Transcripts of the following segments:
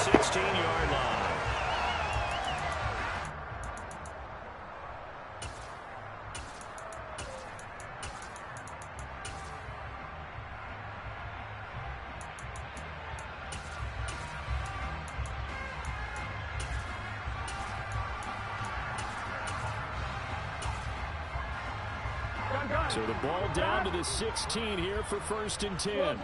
16-yard line. So the ball down to the 16 here for 1st and 10.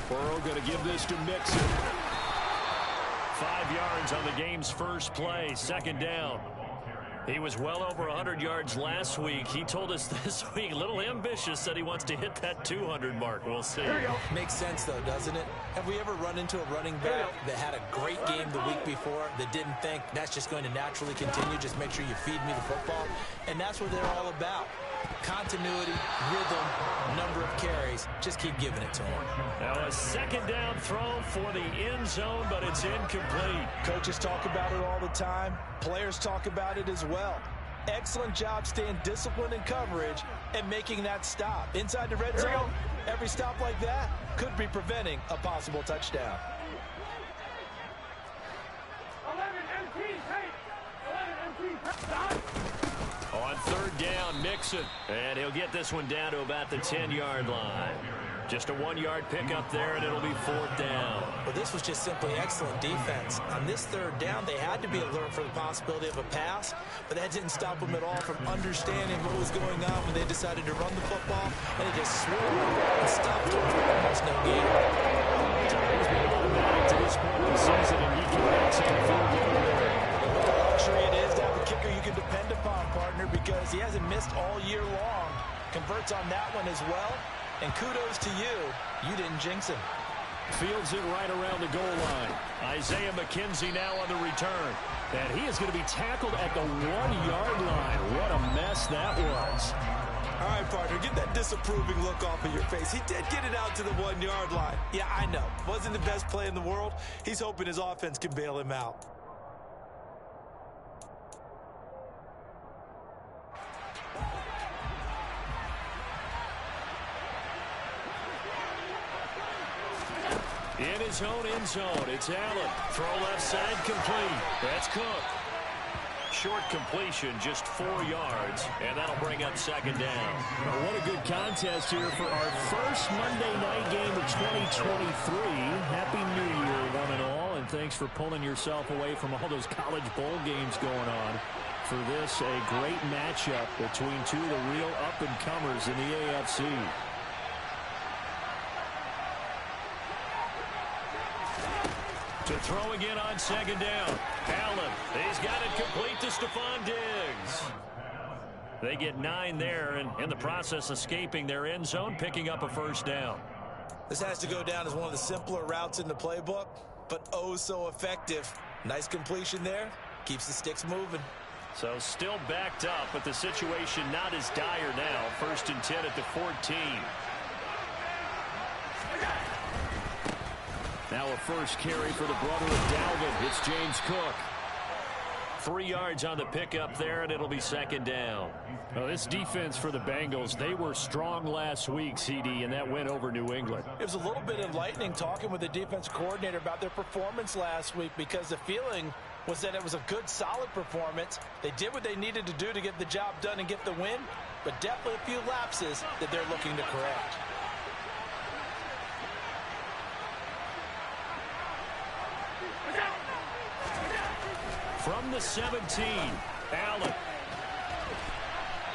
Burrow going to give this to Mixon. 5 yards on the game's first play, 2nd down. He was well over 100 yards last week. He told us this week, a little ambitious, said he wants to hit that 200 mark. We'll see. Makes sense, though, doesn't it? Have we ever run into a running back that had a great game the week before that didn't think that's just going to naturally continue? Just make sure you feed me the football. And that's what they're all about. Continuity, rhythm, number of carries. Just keep giving it to him. Now a 2nd down throw for the end zone, but it's incomplete. Coaches talk about it all the time. Players talk about it as well. Excellent job staying disciplined in coverage and making that stop. Inside the red zone, every stop like that could be preventing a possible touchdown. 11 MT, hey! 11 MT, On 3rd down, Mixon. And he'll get this one down to about the 10-yard line. Just a 1-yard pickup there, and it'll be 4th down. Well, this was just simply excellent defense. On this 3rd down, they had to be alert for the possibility of a pass, but that didn't stop them at all from understanding what was going on when they decided to run the football, and they just swore and stopped them for almost no gain. He's been automatic to this point of the season, and he can make some field goal there. What a luxury it is to have a kicker you can depend upon, partner, because he hasn't missed all year long. Converts on that one as well. And kudos to you. You didn't jinx him. Fields it right around the goal line. Isaiah McKenzie now on the return. And he is going to be tackled at the 1-yard line. What a mess that was. All right, partner, get that disapproving look off of your face. He did get it out to the 1-yard line. Yeah, I know. Wasn't the best play in the world. He's hoping his offense can bail him out. In his own end zone, it's Allen. Throw left side complete. That's Cook. Short completion, just 4 yards, and that'll bring up 2nd down. Well, what a good contest here for our first Monday night game of 2023. Happy New Year, one and all, and thanks for pulling yourself away from all those college bowl games going on. For this, a great matchup between two of the real up-and-comers in the AFC. To throw again on 2nd down. Allen, he's got it complete to Stephon Diggs. They get 9 there, and in the process escaping their end zone, picking up a 1st down. This has to go down as one of the simpler routes in the playbook, but oh so effective. Nice completion there. Keeps the sticks moving. So still backed up, but the situation not as dire now. 1st and 10 at the 14. Now a first carry for the brother of Dalvin. It's James Cook. 3 yards on the pickup there, and it'll be 2nd down. Well, this defense for the Bengals, they were strong last week, CD, and that went over New England. It was a little bit enlightening talking with the defense coordinator about their performance last week, because the feeling was that it was a good, solid performance. They did what they needed to do to get the job done and get the win, but definitely a few lapses that they're looking to correct. From the 17, Allen.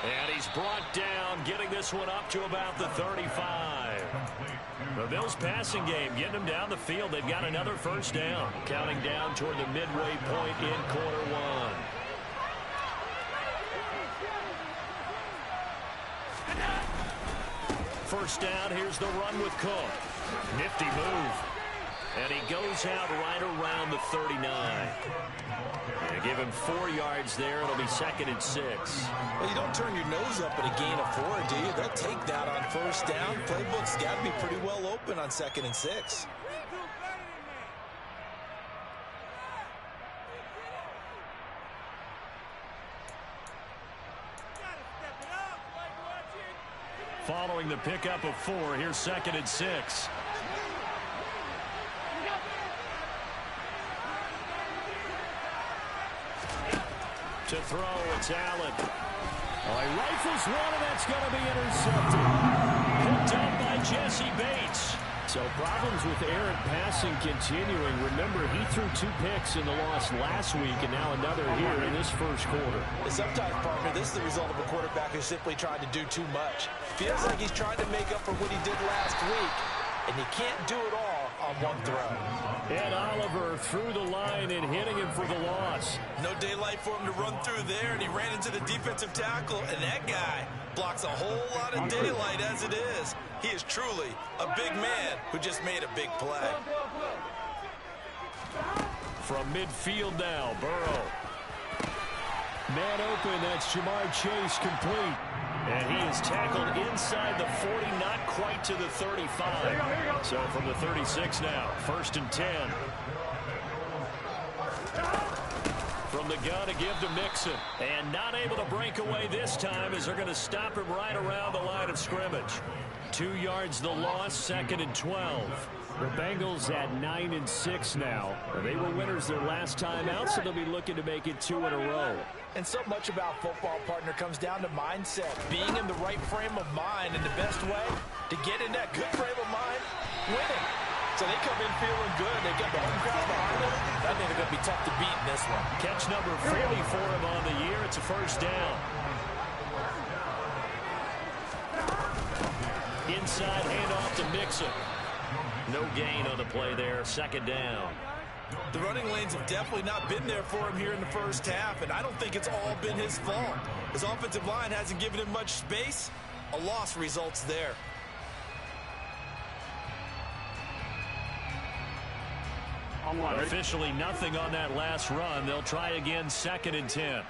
And he's brought down, getting this one up to about the 35. The Bills passing game, getting them down the field. They've got another 1st down, counting down toward the midway point in quarter 1. First down, here's the run with Cook. Nifty move. And he goes out right around the 39. And give him 4 yards there. It'll be 2nd and 6. Well, you don't turn your nose up at a gain of 4, do you? They'll take that on 1st down. Playbook's got to be pretty well open on 2nd and 6. following the pickup of 4. Here's 2nd and 6. To throw, it's Allen. Oh, he rifles one, and that's going to be intercepted. Picked up by Jesse Bates. So problems with errant passing continuing. Remember, he threw 2 picks in the loss last week, and now another here in this first quarter. And sometimes, partner, this is the result of a quarterback who's simply trying to do too much. Feels like he's trying to make up for what he did last week, and he can't do it all on one throw. And Oliver through the line and hitting him for the loss. No daylight for him to run through there, and he ran into the defensive tackle, and that guy blocks a whole lot of daylight as it is. He is truly a big man who just made a big play. From midfield now, Burrow. Man open, that's Jamar Chase complete. And he is tackled inside the 40, not quite to the 35. So from the 36 now, 1st and 10. From the gun to give to Mixon. And not able to break away this time as they're going to stop him right around the line of scrimmage. 2 yards the loss, 2nd and 12. The Bengals at 9 and 6 now. They were winners their last time out, so they'll be looking to make it 2 in a row. And so much about football, partner, comes down to mindset. Being in the right frame of mind, and the best way to get in that good frame of mind, winning. So they come in feeling good. They've got the home crowd behind them. I think they're going to be tough to beat in this one. Catch number 40 for him on the year. It's a 1st down. Inside handoff to Mixon. No gain on the play there. 2nd down. The running lanes have definitely not been there for him here in the first half, and I don't think it's all been his fault. His offensive line hasn't given him much space. A loss results there. Officially nothing on that last run. They'll try again, 2nd and 10.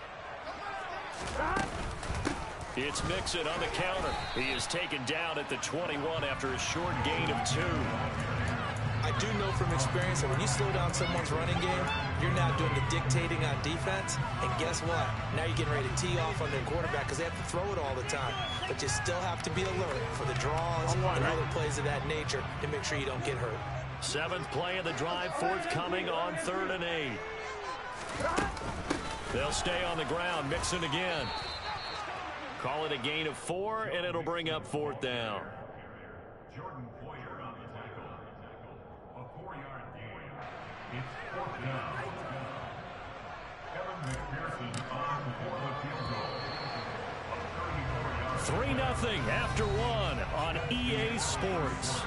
It's Mixon on the counter. He is taken down at the 21 after a short gain of 2. I do know from experience that when you slow down someone's running game, you're now doing the dictating on defense. And guess what? Now you're getting ready to tee off on their quarterback because they have to throw it all the time. But you still have to be alert for the draws and other plays of that nature to make sure you don't get hurt. 7th play of the drive, forthcoming on 3rd and 8. They'll stay on the ground. Mixon again. Call it a gain of 4, and it'll bring up 4th down. A 4-yard gain. It's 4th down. Kevin McPherson on for the field goal. 3-0 after 1 on EA Sports.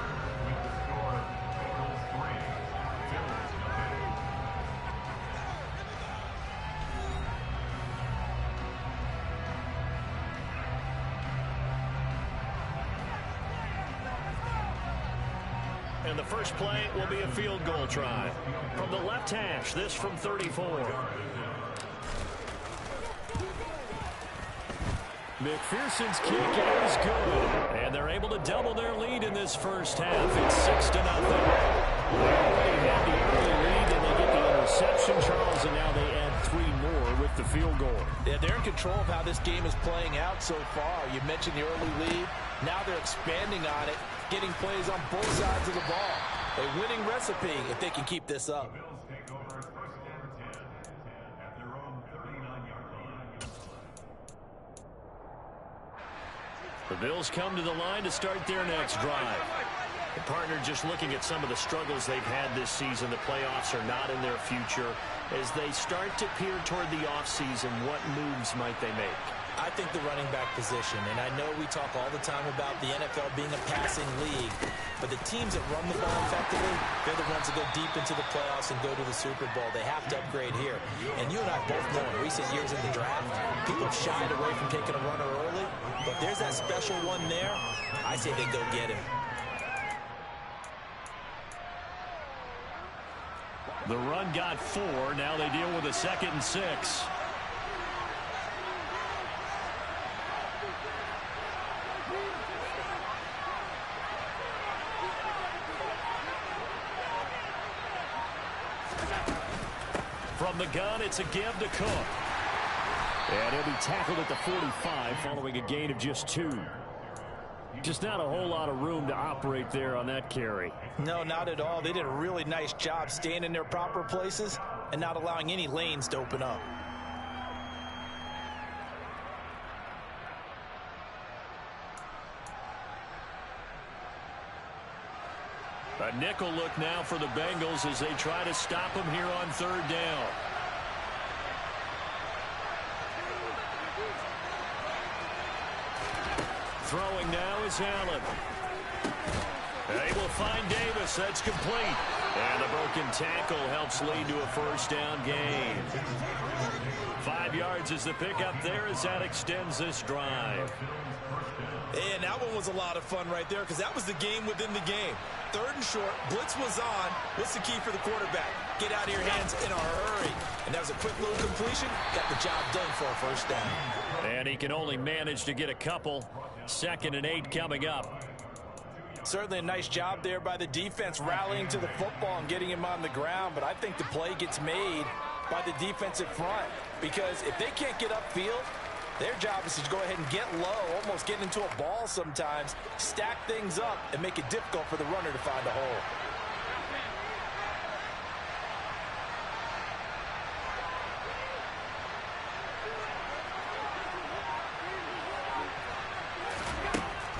And the first play will be a field goal try. From the left hash, this from 34. McPherson's kick is good. And they're able to double their lead in this first half. It's 6-0. They already had the early lead, and they get the interception, Charles, and now they add 3 more with the field goal. Yeah, they're in control of how this game is playing out so far. You mentioned the early lead. Now they're expanding on it, getting plays on both sides of the ball. A winning recipe if they can keep this up. The Bills take over 1st and 10 at their own 39-yard line. The Bills come to the line to start their next drive. The partner just looking at some of the struggles they've had this season. The playoffs are not in their future. As they start to peer toward the offseason, what moves might they make? I think the running back position, and I know we talk all the time about the NFL being a passing league, but the teams that run the ball effectively, they're the ones that go deep into the playoffs and go to the Super Bowl. They have to upgrade here. And you and I both know in recent years in the draft, people have shied away from taking a runner early, but if there's that special one there, I say they go get him. The run got 4. Now they deal with a 2nd and 6. From the gun, it's a give to Cook. And he'll be tackled at the 45 following a gain of just 2. Just not a whole lot of room to operate there on that carry. No, not at all. They did a really nice job staying in their proper places and not allowing any lanes to open up. A nickel look now for the Bengals as they try to stop him here on third down. Throwing now is Allen. They will find Davis. That's complete. And the broken tackle helps lead to a first down gain. 5 yards is the pickup there as that extends this drive. And that one was a lot of fun right there because that was the game within the game. Third and short, blitz was on. What's the key for the quarterback? Get out of your hands in a hurry. And that was a quick little completion. Got the job done for a first down. And he can only manage to get a couple. 2nd and 8 coming up. Certainly a nice job there by the defense rallying to the football and getting him on the ground. But I think the play gets made by the defensive front because if they can't get upfield, their job is to go ahead and get low, almost get into a ball sometimes, stack things up, and make it difficult for the runner to find a hole.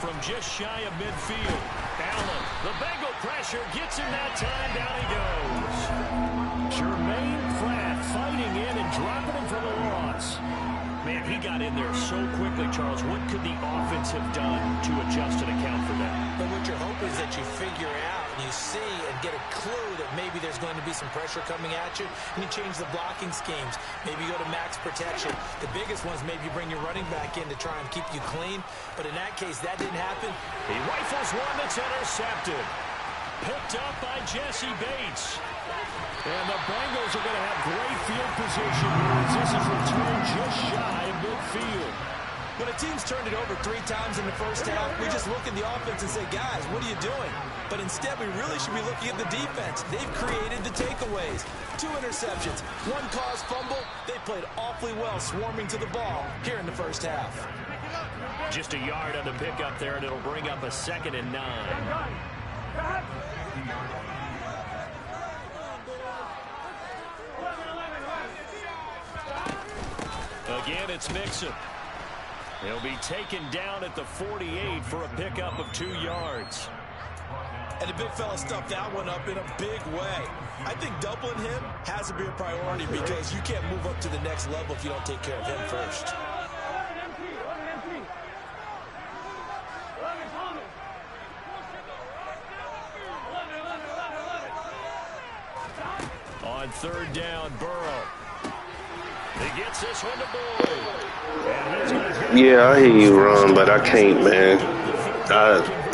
From just shy of midfield, Allen, the Bengal pressure gets him that time. Down he goes. Jermaine Pratt fighting in and dropping him for the loss. Man, he got in there so quickly, Charles. What could the offense have done to adjust and account for that? But what you're hoping is that you figure out and you see and get a clue that maybe there's going to be some pressure coming at you, and you change the blocking schemes. Maybe you go to max protection. The biggest one is maybe you bring your running back in to try and keep you clean. But in that case, that didn't happen. He rifles one that's intercepted. Picked up by Jesse Bates. And the Bengals are going to have great field position as this is returned just shy of midfield. When a team's turned it over 3 times in the first half, we just look at the offense and say, guys, what are you doing? But instead, we really should be looking at the defense. They've created the takeaways. 2 interceptions, 1 caused fumble. They played awfully well swarming to the ball here in the first half. Just a yard on the pickup there, and it'll bring up a 2nd and 9. Again, it's Mixon. He'll be taken down at the 48 for a pickup of 2 yards. And the big fella stuffed that one up in a big way. I think doubling him has to be a priority because you can't move up to the next level if you don't take care of him first. On 3rd down, Burrow. He gets this one to Boyd. Yeah, I hear you, Ron, but I can't, man.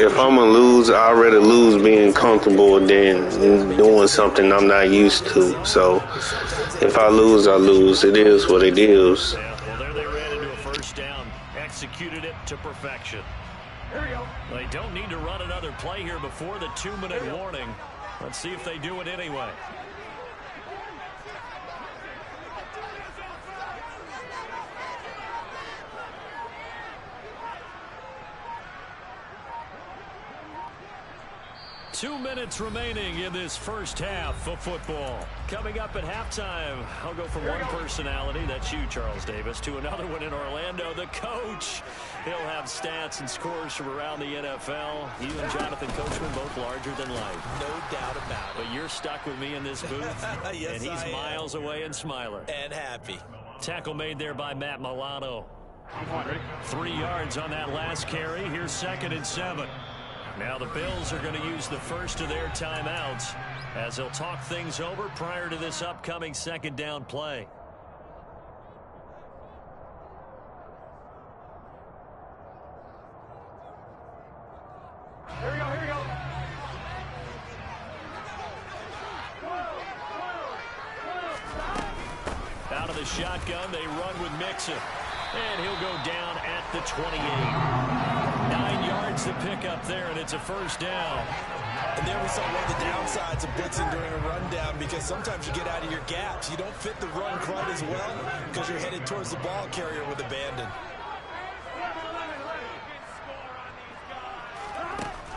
If I'm going to lose, I'd rather lose being comfortable than doing something I'm not used to. So if I lose, I lose. It is what it is. Yeah, well, there they ran into a first down. Executed it to perfection. They don't need to run another play here before the 2-minute warning. Let's see if they do it anyway. Two minutes remaining in this first half of football. Coming up at halftime, I'll go from one personality, that's you, Charles Davis, to another one in Orlando, the coach. He'll have stats and scores from around the NFL. You and Jonathan Coachman both larger than life. No doubt about it. But you're stuck with me in this booth, Yes, and he's miles away and smiling. And happy. Tackle made there by Matt Milano. 3 yards on that last carry. Here's 2nd and 7. Now the Bills are going to use the first of their timeouts as they'll talk things over prior to this upcoming 2nd down play. Here we go, here we go. Out of the shotgun, they run with Mixon. And he'll go down at the 28. 9 yards to pick up there, and it's a first down. And there we saw one of the downsides of blitzing during a rundown because sometimes you get out of your gaps. You don't fit the run quite as well because you're headed towards the ball carrier with abandon.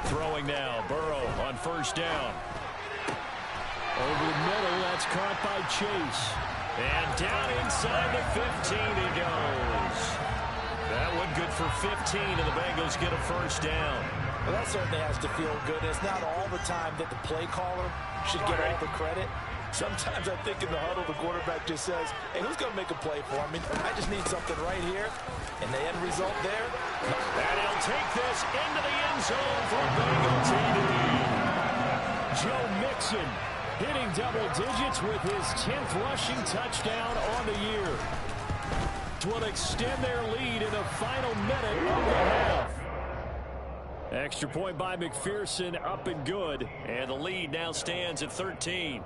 throwing now. Burrow on first down. Over the middle, that's caught by Chase. And down inside the 15 he goes. That one good for 15, and the Bengals get a first down. Well, that certainly has to feel good. It's not all the time that the play caller should get all the credit. Sometimes I think in the huddle, the quarterback just says, hey, who's going to make a play for me? I just need something right here. And the end result there. And he'll take this into the end zone for Bengal TD. Joe Mixon hitting double digits with his 10th rushing touchdown on the year. Will extend their lead in the final minute of the half. Extra point by McPherson, up and good. And the lead now stands at 13.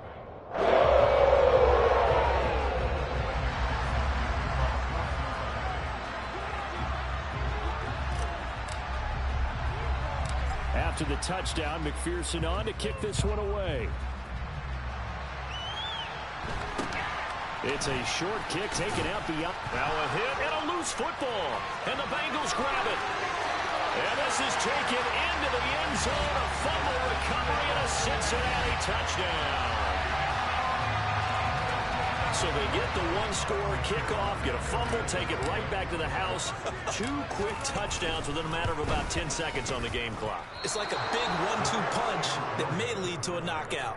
After the touchdown, McPherson on to kick this one away. It's a short kick taken out beyond. Now a hit and a loose football. And the Bengals grab it. And this is taken into the end zone. A fumble recovery and a Cincinnati touchdown. So they get the one-score kickoff, get a fumble, take it right back to the house. 2 quick touchdowns within a matter of about 10 seconds on the game clock. It's like a big 1-2 punch that may lead to a knockout.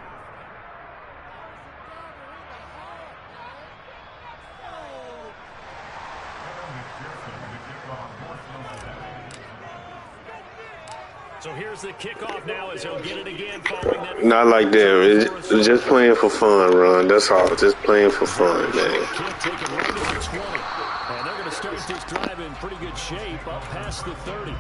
So here's the kickoff now as he'll get it again following that. Not like that. It's just playing for fun, Ron. That's all. Just playing for fun, man. Taken right to the 20. And they're going to start this drive in pretty good shape up past the 30.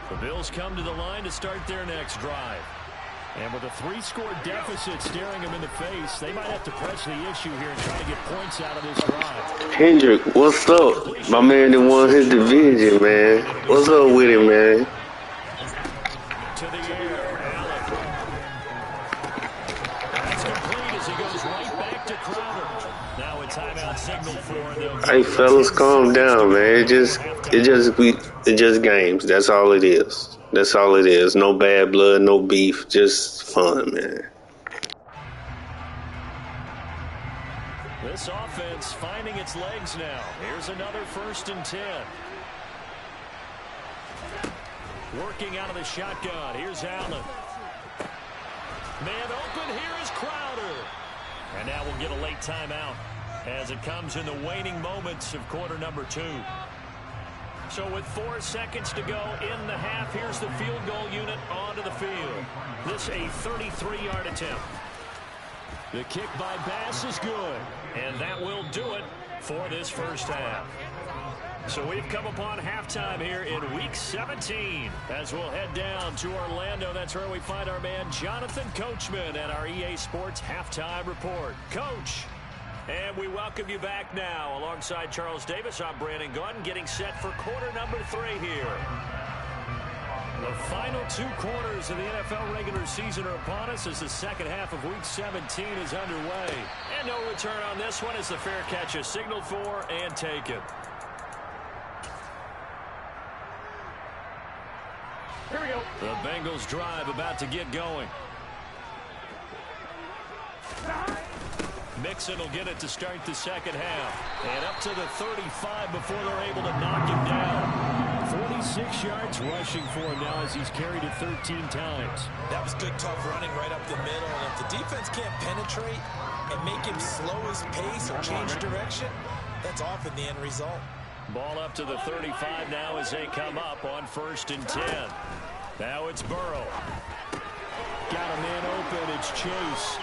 The Bills come to the line to start their next drive. And with a 3-score deficit staring them in the face, they might have to press the issue here and try to get points out of this drive. Hendrick, what's up? My man that won his division, man. What's up with him, man? To the air, Allen. That's complete as he goes right back to Crowder. Now a timeout signal for them. Hey, fellas, calm down, man. It's just games. That's all it is. That's all it is. No bad blood, no beef. Just fun, man. This offense finding its legs now. Here's another 1st and 10. Working out of the shotgun. Here's Allen. Man open. Here is Crowder. And now we'll get a late timeout as it comes in the waning moments of quarter number 2. So with 4 seconds to go in the half, here's the field goal unit onto the field. This a 33-yard attempt. The kick by Bass is good. And that will do it for this first half. So we've come upon halftime here in Week 17. As we'll head down to Orlando, that's where we find our man Jonathan Coachman at our EA Sports Halftime Report. Coach. And we welcome you back now. Alongside Charles Davis, I'm Brandon Gunn, getting set for quarter number 3 here. The final 2 quarters of the NFL regular season are upon us as the second half of Week 17 is underway. And no return on this one as the fair catch is signaled for and taken. Here we go. The Bengals drive about to get going. Mixon will get it to start the second half. And up to the 35 before they're able to knock him down. 46 yards rushing for him now as he's carried it 13 times. That was good, tough running right up the middle. And if the defense can't penetrate and make him slow his pace or change direction, that's often the end result. Ball up to the 35 now as they come up on 1st and 10. Now it's Burrow. Got a man open. It's Chase.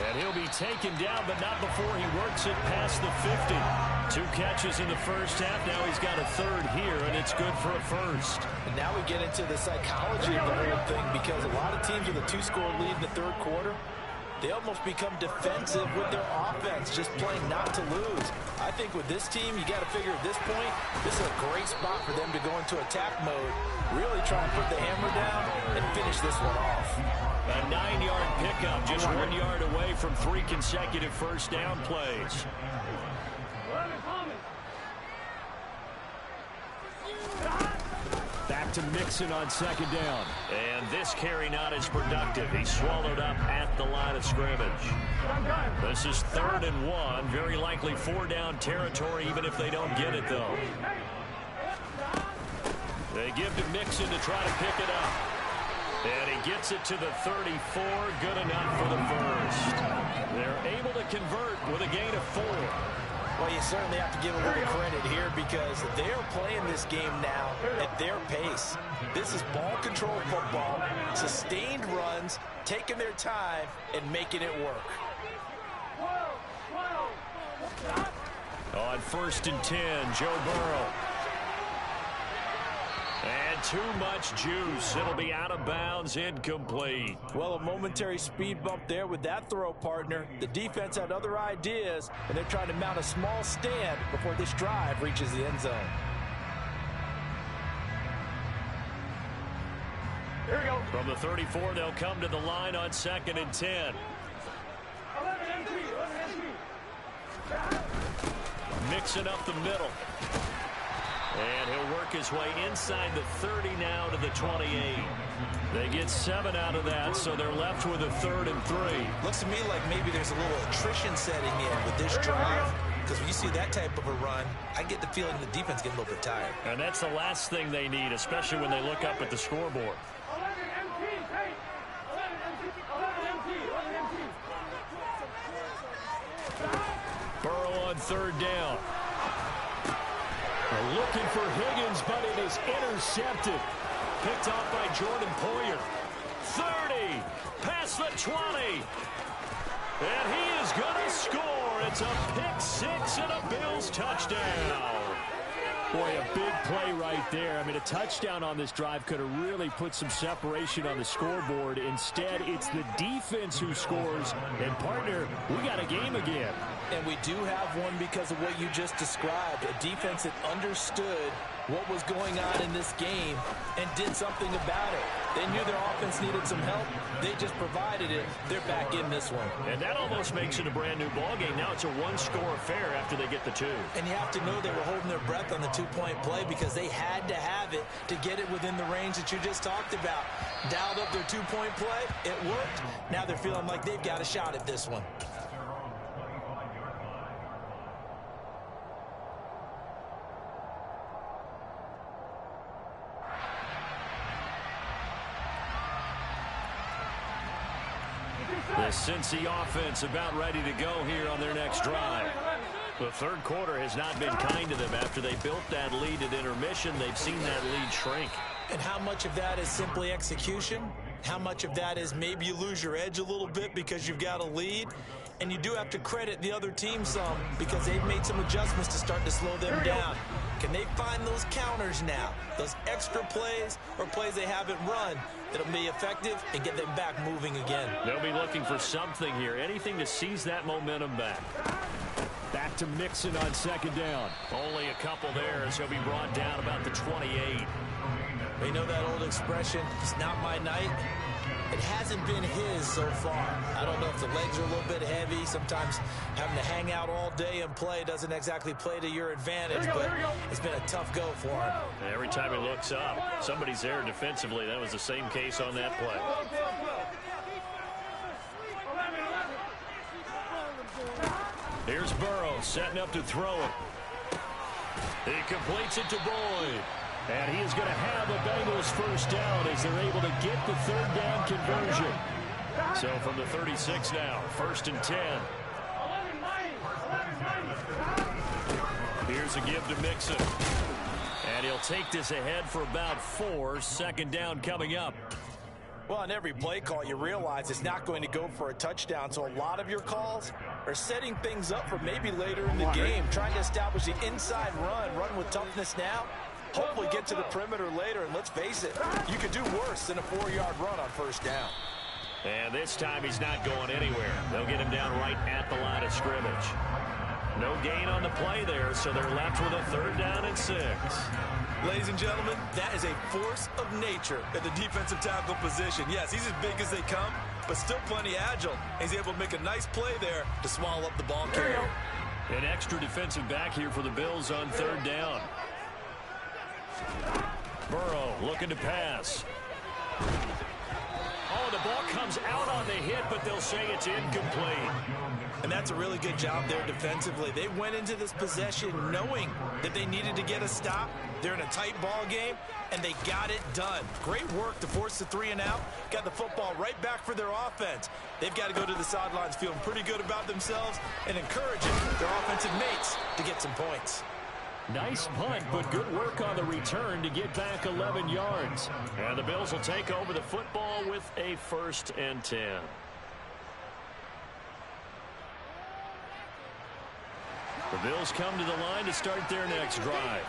And he'll be taken down, but not before he works it past the 50. 2 catches in the first half. Now he's got a 3rd here, and it's good for a 1st. And now we get into the psychology of the whole thing, because a lot of teams with a 2-score lead in the 3rd quarter, they almost become defensive with their offense, just playing not to lose. I think with this team, you got to figure at this point, this is a great spot for them to go into attack mode, really try and put the hammer down and finish this one off. A 9-yard pickup, just 1 yard away from 3 consecutive first down plays. Back to Mixon on second down. And this carry not as productive. He's swallowed up at the line of scrimmage. This is 3rd and 1. Very likely 4-down territory, even if they don't get it, though. They give to Mixon to try to pick it up. And he gets it to the 34. Good enough for the first. They're able to convert with a gain of 4. Well, you certainly have to give a little credit here because they're playing this game now at their pace. This is ball control football, sustained runs, taking their time, and making it work. On 1st and 10, Joe Burrow. And too much juice. It'll be out of bounds, incomplete. Well, a momentary speed bump there with that throw, partner. The defense had other ideas, and they're trying to mount a small stand before this drive reaches the end zone. Here we go. From the 34, they'll come to the line on 2nd and 10. Mixing up the middle. And he'll work his way inside the 30 now to the 28. They get 7 out of that, so they're left with a 3rd and 3. Looks to me like maybe there's a little attrition setting in with this drive. Because when you see that type of a run, I get the feeling the defense getting a little bit tired. And that's the last thing they need, especially when they look up at the scoreboard. Burrow on 3rd down. They're looking for Higgins, but it is intercepted. Picked off by Jordan Poyer. 30, past the 20. And he is going to score. It's a pick 6 and a Bills touchdown. Boy, a big play right there. I mean, a touchdown on this drive could have really put some separation on the scoreboard. Instead, it's the defense who scores. And, partner, we got a game again. And we do have one because of what you just described. A defense that understood what was going on in this game and did something about it. They knew their offense needed some help. They just provided it. They're back in this one. And that almost makes it a brand new ball game. Now it's a 1-score affair after they get the 2. And you have to know they were holding their breath on the 2-point play because they had to have it to get it within the range that you just talked about. Dialed up their 2-point play. It worked. Now they're feeling like they've got a shot at this one. The Cincy offense about ready to go here on their next drive. The 3rd quarter has not been kind to them. After they built that lead at intermission, they've seen that lead shrink. And how much of that is simply execution? How much of that is maybe you lose your edge a little bit because you've got a lead? And you do have to credit the other team some because they've made some adjustments to start to slow them down. Can they find those counters now, those extra plays or plays they haven't run that'll be effective and get them back moving again? They'll be looking for something here, anything to seize that momentum back. Back to Mixon on 2nd down. Only a couple there as he'll be brought down about the 28. We know that old expression, it's not my night. It hasn't been his so far. I don't know if the legs are a little bit heavy. Sometimes having to hang out all day and play doesn't exactly play to your advantage, but it's been a tough go for him. And every time he looks up, somebody's there defensively. That was the same case on that play. Here's Burrow setting up to throw it. He completes it to Boyd. And he is going to have a Bengals first down as they're able to get the 3rd down conversion. So from the 36 now, 1st and 10. Here's a give to Mixon. And he'll take this ahead for about 4. 2nd down coming up. Well, on every play call, you realize it's not going to go for a touchdown. So a lot of your calls are setting things up for maybe later in the game, trying to establish the inside run with toughness now. Hopefully get to the perimeter later, and let's face it, you could do worse than a 4-yard run on 1st down. And this time he's not going anywhere. They'll get him down right at the line of scrimmage. No gain on the play there, so they're left with a 3rd down and 6. Ladies and gentlemen, that is a force of nature at the defensive tackle position. Yes, he's as big as they come, but still plenty agile. He's able to make a nice play there to swallow up the ball carrier. An extra defensive back here for the Bills on 3rd down. Burrow looking to pass. Oh, the ball comes out on the hit, but they'll say it's incomplete. And that's a really good job there defensively. They went into this possession knowing that they needed to get a stop. They're in a tight ball game, and they got it done. Great work to force the 3 and out. Got the football right back for their offense. They've got to go to the sidelines feeling pretty good about themselves and encouraging their offensive mates to get some points. Nice punt, but good work on the return to get back 11 yards. And the Bills will take over the football with a 1st and 10. The Bills come to the line to start their next drive.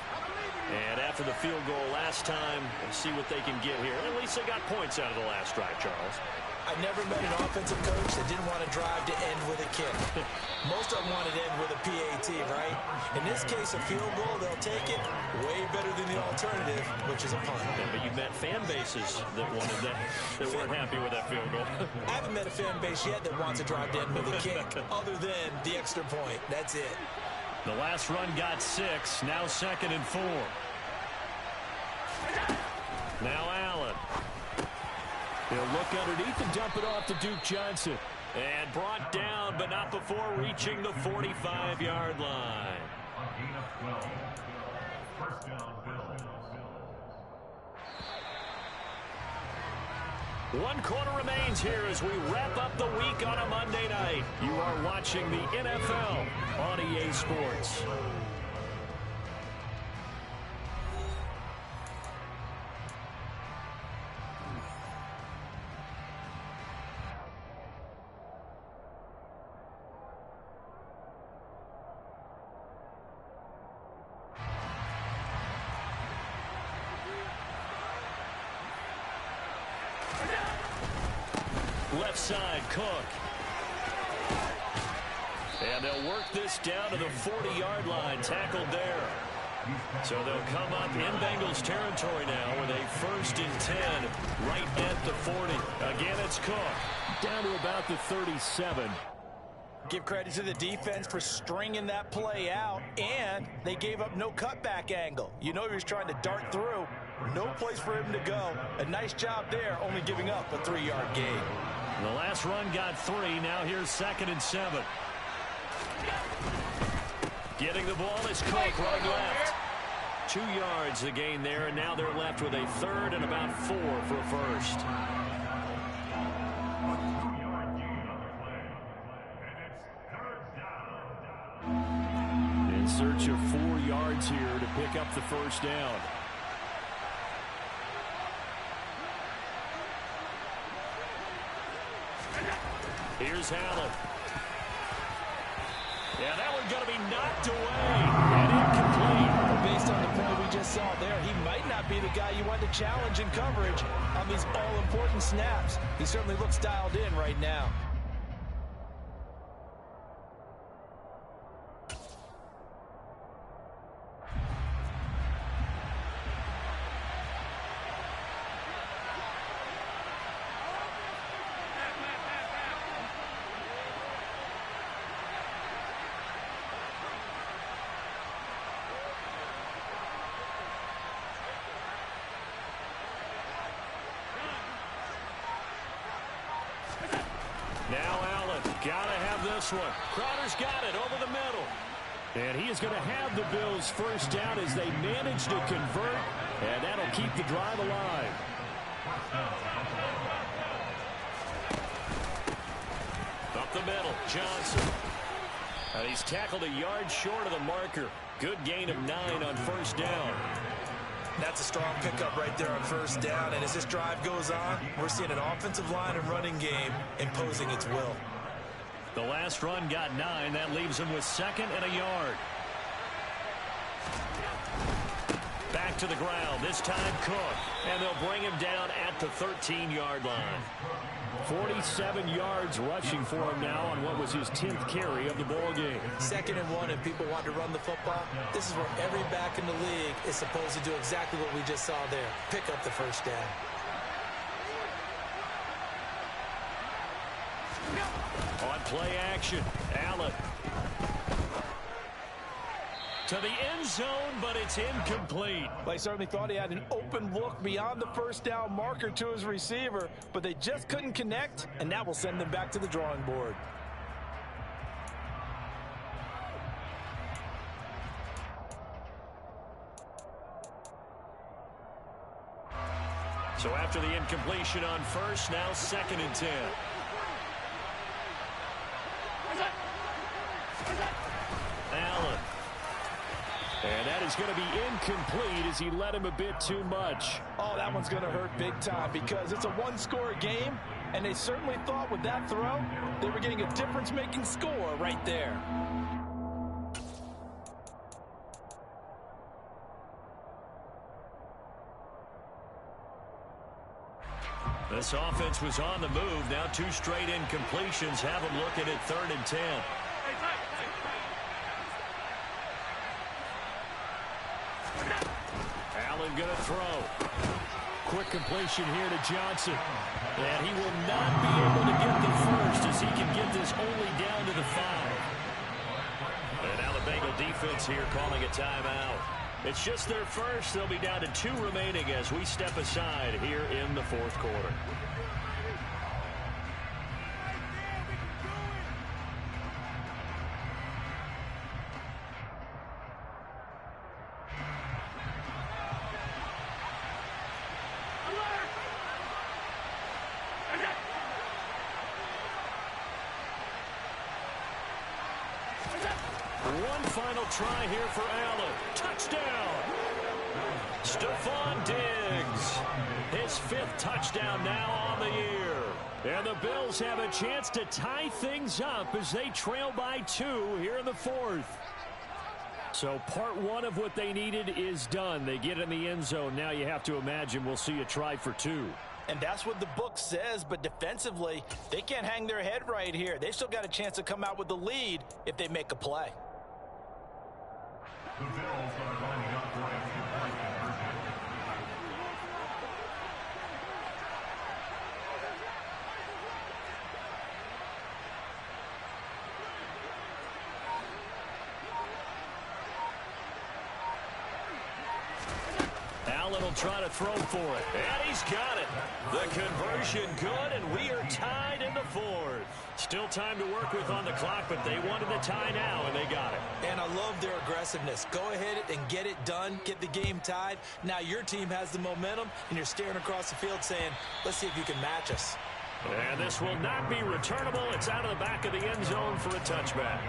And after the field goal last time, we'll see what they can get here. At least they got points out of the last drive, Charles. I never met an offensive coach that didn't want to drive to end with a kick. Most of them wanted to end with a PAT, right? In this case, a field goal, they'll take it way better than the alternative, which is a punt. Yeah, but you met fan bases that wanted that weren't happy with that field goal. I haven't met a fan base yet that wants to drive to end with a kick, other than the extra point. That's it. The last run got 6, now 2nd and 4. Now Allen. They'll look underneath and dump it off to Duke Johnson. And brought down, but not before reaching the 45-yard line. A gain of 12. 1st down, Bills. 1 quarter remains here as we wrap up the week on a Monday night. You are watching the NFL on EA Sports. Left side, Cook. And they'll work this down to the 40-yard line, tackled there. So they'll come up in Bengals territory now with a 1st and 10 right at the 40. Again, it's Cook. Down to about the 37. Give credit to the defense for stringing that play out, and they gave up no cutback angle. You know he was trying to dart through. No place for him to go. A nice job there, only giving up a 3-yard gain. The last run got 3. Now here's 2nd and 7. Getting the ball is Cook, running left. 2 yards the gain there, and now they're left with a 3rd and about 4 for a 1st. A 2-yard gain on the play. And it's 3rd down. In search of 4 yards here to pick up the 1st down. Here's Allen. Yeah, that one's going to be knocked away and incomplete. Based on the play we just saw there, he might not be the guy you want to challenge in coverage on these all-important snaps. He certainly looks dialed in right now. Now Allen, gotta have this one. Crowder's got it over the middle. And he is going to have the Bills 1st down as they manage to convert, and that'll keep the drive alive. Up the middle, Johnson. And he's tackled a yard short of the marker. Good gain of 9 on 1st down. That's a strong pickup right there on 1st down, and as this drive goes on, we're seeing an offensive line and running game imposing its will. The last run got 9. That leaves him with 2nd and a yard. Back back to the ground. This time Cook. And they'll bring him down at the 13-yard line. 47 yards rushing for him now on what was his 10th carry of the ball game. 2nd and 1 and people want to run the football. This is where every back in the league is supposed to do exactly what we just saw there. Pick up the first down. On play action, Allen. To the end zone, but it's incomplete. They certainly thought he had an open look beyond the first down marker to his receiver, but they just couldn't connect, and that will send them back to the drawing board. So after the incompletion on first, now 2nd and 10. Allen. And that is going to be incomplete as he led him a bit too much. Oh, that one's going to hurt big time because it's a one-score game, and they certainly thought with that throw they were getting a difference-making score right there. This offense was on the move. Now 2 straight incompletions have them looking at 3rd and 10. Allen going to throw. Quick completion here to Johnson. And he will not be able to get the first as he can get this only down to the 5. And now the Bengal defense here calling a timeout. It's just their first. They'll be down to 2 remaining as we step aside here in the 4th quarter. One final try here for Allen. Touchdown! Stephon Diggs. His 5th touchdown now on the year. And the Bills have a chance to tie things up as they trail by 2 here in the 4th. So part 1 of what they needed is done. They get in the end zone. Now you have to imagine we'll see a try for 2. And that's what the book says, but defensively, they can't hang their head right here. They still got a chance to come out with the lead if they make a play. The Bills are lining up for a 2-point conversion. Allen will try to throw for it. And he's got it. The conversion good, and we are tied in the 4th. Still time to work with on the clock, but they wanted the tie now, and they got it. And I love their aggressiveness. Go ahead and get it done. Get the game tied. Now your team has the momentum, and you're staring across the field saying, let's see if you can match us. And this will not be returnable. It's out of the back of the end zone for a touchback.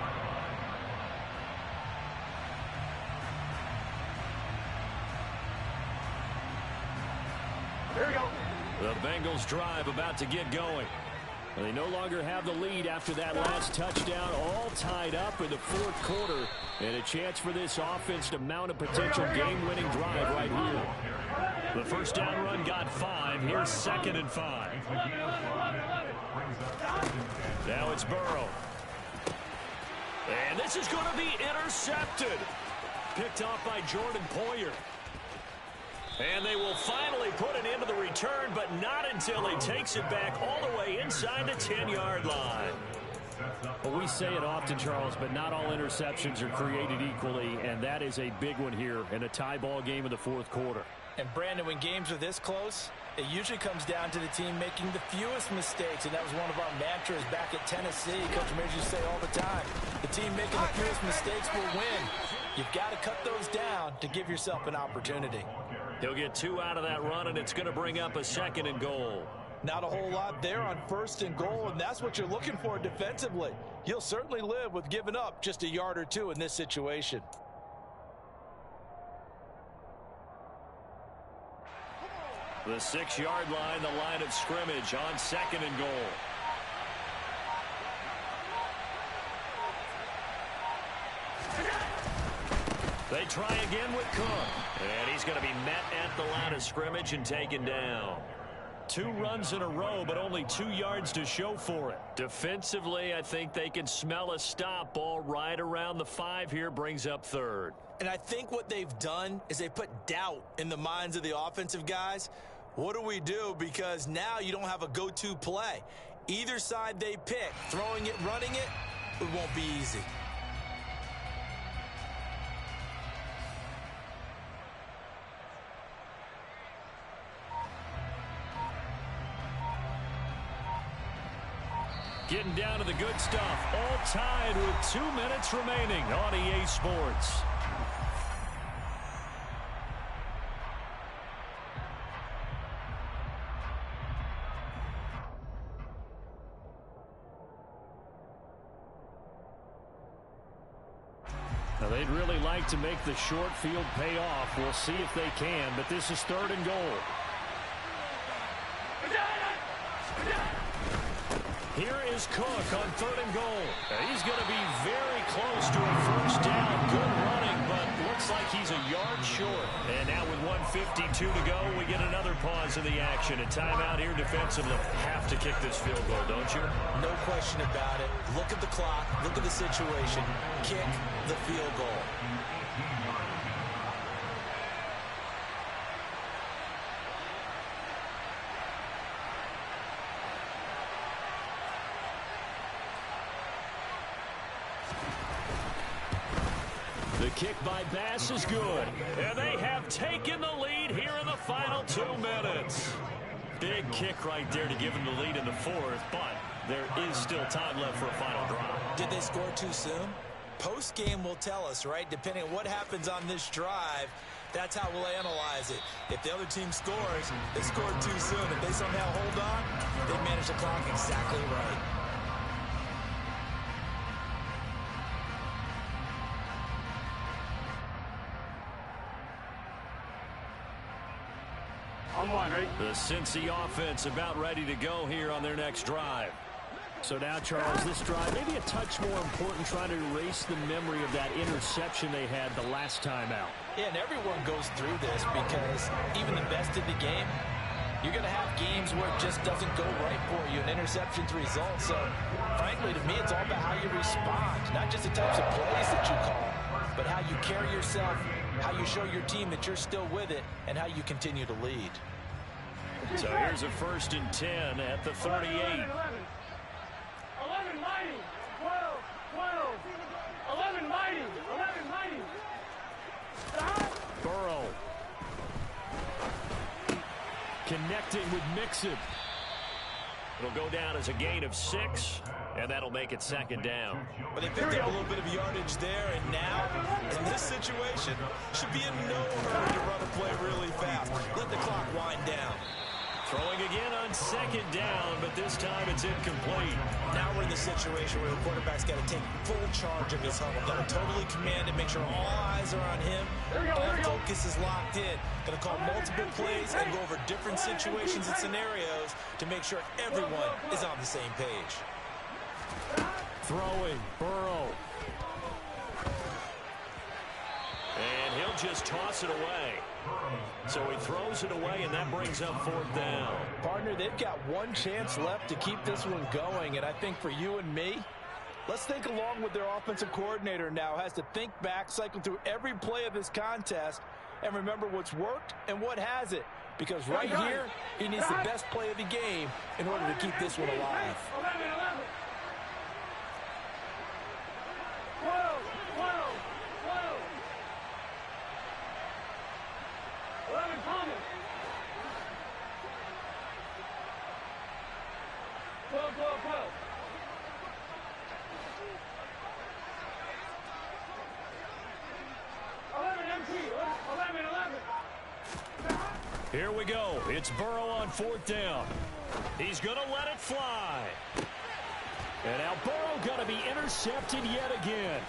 Here we go. The Bengals drive about to get going. They no longer have the lead after that last touchdown, all tied up in the 4th quarter. And a chance for this offense to mount a potential game-winning drive right here. The first down run got 5. Here's 2nd and 5. Now it's Burrow. And this is going to be intercepted. Picked off by Jordan Poyer. And they will finally put an end to the return, but not until he takes it back all the way inside the 10-yard line. Well, we say it often, Charles, but not all interceptions are created equally, and that is a big one here in a tie ball game in the 4th quarter. And, Brandon, when games are this close, it usually comes down to the team making the fewest mistakes, and that was one of our mantras back at Tennessee. Coach Major used to say all the time, the team making the fewest mistakes will win. You've got to cut those down to give yourself an opportunity. He'll get 2 out of that run, and it's going to bring up a 2nd and goal. Not a whole lot there on 1st and goal, and that's what you're looking for defensively. You'll certainly live with giving up just a yard or 2 in this situation. The 6-yard line, the line of scrimmage on 2nd and goal. They try again with Cook. And he's going to be met at the line of scrimmage and taken down. 2 runs in a row, but only 2 yards to show for it. Defensively, I think they can smell a stop. Ball right around the 5 here, brings up 3rd. And I think what they've done is they put doubt in the minds of the offensive guys. What do we do? Because now you don't have a go-to play. Either side they pick, throwing it, running it, it won't be easy. Getting down to the good stuff. All tied with 2 minutes remaining on EA Sports. Now they'd really like to make the short field pay off. We'll see if they can, but this is 3rd and goal. Here is Cook on 3rd and goal. He's going to be very close to a first down. Good running, but looks like he's a yard short. And now with 1:52 to go, we get another pause in the action. A timeout here defensively. Have to kick this field goal, don't you? No question about it. Look at the clock. Look at the situation. Kick the field goal. The kick by Bass is good. And they have taken the lead here in the final 2 minutes. Big kick right there to give them the lead in the 4th, but there is still time left for a final drive. Did they score too soon? Post-game will tell us, right? Depending on what happens on this drive, that's how we'll analyze it. If the other team scores, they scored too soon. If they somehow hold on, they manage the clock exactly right. The Cincy offense about ready to go here on their next drive. So now, Charles, this drive maybe a touch more important, trying to erase the memory of that interception they had the last time out. Yeah, and everyone goes through this because even the best in the game, you're going to have games where it just doesn't go right for you, and interceptions result. So, frankly, to me, it's all about how you respond, not just the types of plays that you call, but how you carry yourself, how you show your team that you're still with it, and how you continue to lead. So here's a 1st and 10 at the 38. 11 mighty, 12, 11 mighty, 11 mighty. Burrow. Connecting with Mixon. It'll go down as a gain of 6, and that'll make it 2nd down. But they picked up a little bit of yardage there, and now, in this situation, should be in no hurry to run a play really fast. Let the clock wind down. Throwing again on 2nd down, but this time it's incomplete. Now we're in the situation where the quarterback's got to take full charge of his huddle. Got to totally command it, make sure all eyes are on him. All focus is locked in. Going to call multiple plays and go over different situations and scenarios to make sure everyone is on the same page. Throwing, Burrow. And he'll just toss it away. So he throws it away, and that brings up 4th down. Partner, they've got one chance left to keep this one going, and I think for you and me, let's think along with their offensive coordinator now. Has to think back, cycle through every play of this contest, and remember what's worked and what hasn't. Because right here, he needs the best play of the game in order to keep this one alive. 11, 12, 11 coming. 12, 12, 12. Here we go. It's Burrow on 4th down. He's going to let it fly. And now Burrow going to be intercepted yet again.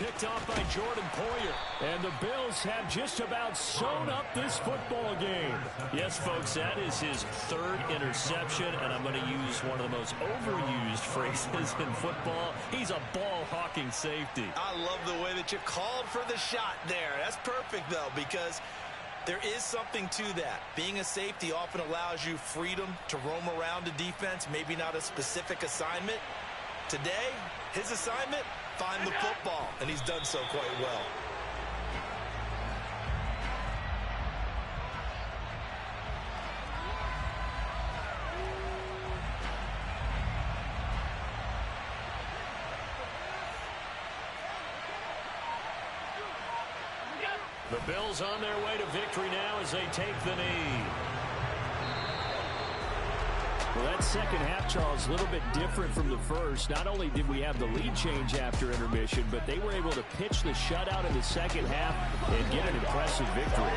Picked off by Jordan Poyer. And the Bills have just about sewn up this football game. Yes, folks, that is his third interception, and I'm going to use one of the most overused phrases in football. He's a ball-hawking safety. I love the way that you called for the shot there. That's perfect, though, because there is something to that. Being a safety often allows you freedom to roam around the defense, maybe not a specific assignment. Today, his assignment, find the football, and he's done so quite well. The Bills on their way to victory now as they take the knee. Well, that second half, Charles, a little bit different from the first. Not only did we have the lead change after intermission, but they were able to pitch the shutout in the second half and get an impressive victory.